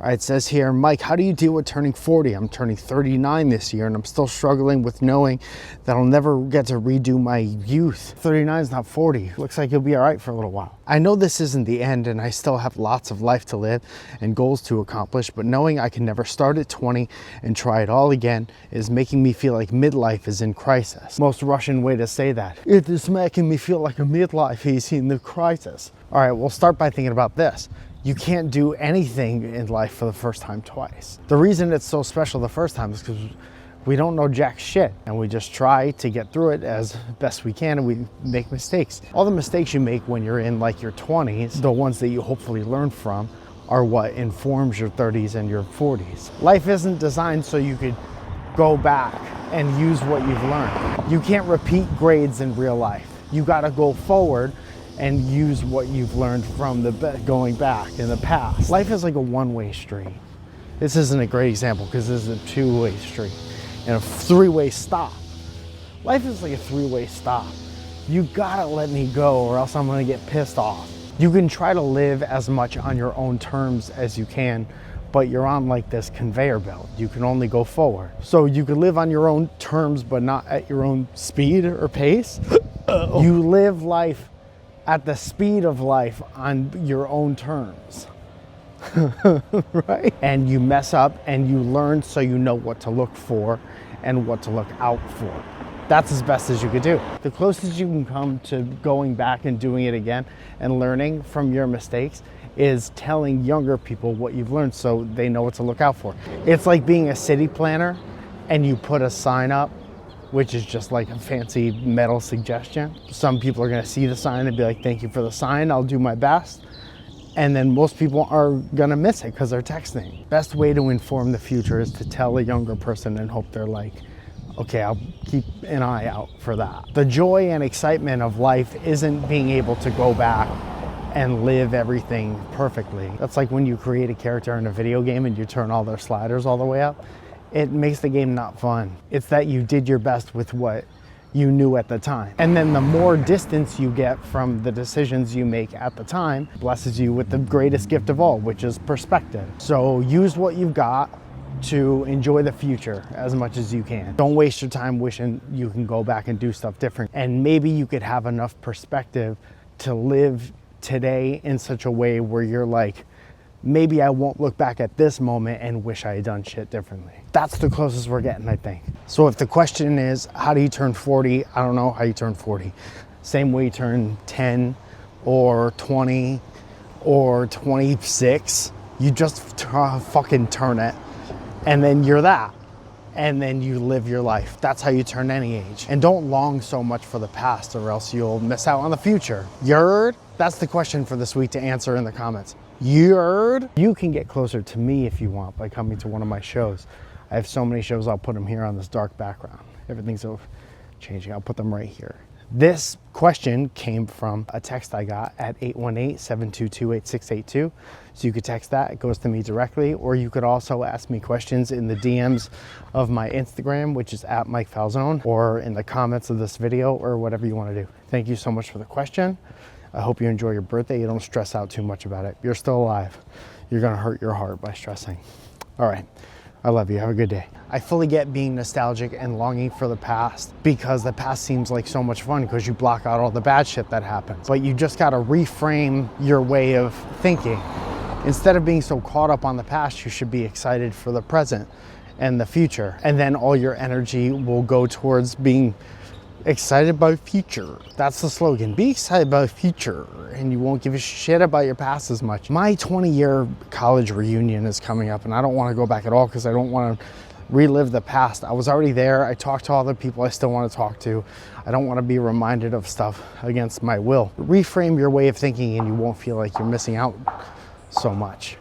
All right, it says here, Mike, how do you deal with turning 40? I'm turning 39 this year and I'm still struggling with knowing that I'll never get to redo my youth. 39 is not 40. Looks like you'll be all right for a little while. I know this isn't the end and I still have lots of life to live and goals to accomplish, but knowing I can never start at 20 and try it all again is making me feel like midlife is in crisis. Most Russian way to say that. It is making me feel like a midlife is in the crisis. All right, we'll start by thinking about this. You can't do anything in life for the first time twice. The reason it's so special the first time is because we don't know jack shit and we just try to get through it as best we can and we make mistakes. All the mistakes you make when you're in like your 20s, the ones that you hopefully learn from, are what informs your 30s and your 40s. Life isn't designed so you could go back and use what you've learned. You can't repeat grades in real life. You gotta go forward and use what you've learned from going back in the past. Life is like a one-way street. This isn't a great example because this is a two-way street and a three-way stop. Life is like a three-way stop. You gotta let me go or else I'm gonna get pissed off. You can try to live as much on your own terms as you can, but you're on like this conveyor belt. You can only go forward. So you can live on your own terms, but not at your own speed or pace. You live life at the speed of life on your own terms, right? And you mess up and you learn so you know what to look for and what to look out for. That's as best as you could do. The closest you can come to going back and doing it again and learning from your mistakes is telling younger people what you've learned so they know what to look out for. It's like being a city planner and you put a sign up which is just like a fancy metal suggestion. Some people are gonna see the sign and be like, thank you for the sign, I'll do my best. And then most people are gonna miss it because they're texting. Best way to inform the future is to tell a younger person and hope they're like, okay, I'll keep an eye out for that. The joy and excitement of life isn't being able to go back and live everything perfectly. That's like when you create a character in a video game and you turn all their sliders all the way up. It makes the game not fun. It's that you did your best with what you knew at the time. And then the more distance you get from the decisions you make at the time blesses you with the greatest gift of all, which is perspective. So use what you've got to enjoy the future as much as you can. Don't waste your time wishing you can go back and do stuff different. And maybe you could have enough perspective to live today in such a way where you're like, maybe I won't look back at this moment and wish I had done shit differently. That's the closest we're getting, I think. So if the question is, how do you turn 40? I don't know how you turn 40. Same way you turn 10 or 20 or 26. You just fucking turn it and then you're that. And then you live your life. That's how you turn any age. And don't long so much for the past or else you'll miss out on the future. Yerd? That's the question for this week to answer in the comments. Yerd? You can get closer to me if you want by coming to one of my shows. I have so many shows, I'll put them here on this dark background. Everything's so changing, I'll put them right here. This question came from a text I got at 818-722-8682. So you could text that, it goes to me directly, or you could also ask me questions in the DMs of my Instagram, which is at Mike Falzone, or in the comments of this video, or whatever you want to do. Thank you so much for the question. I hope you enjoy your birthday. You don't stress out too much about it. You're still alive. You're gonna hurt your heart by stressing. All right, I love you, have a good day. I fully get being nostalgic and longing for the past because the past seems like so much fun because you block out all the bad shit that happens. But you just gotta reframe your way of thinking. Instead of being so caught up on the past, you should be excited for the present and the future. And then all your energy will go towards being excited about future. That's the slogan. Be excited about future and you won't give a shit about your past as much. My 20-year college reunion is coming up and I don't want to go back at all because I don't want to relive the past. I was already there. I talked to all the people I still want to talk to. I don't want to be reminded of stuff against my will. Reframe your way of thinking and you won't feel like you're missing out so much.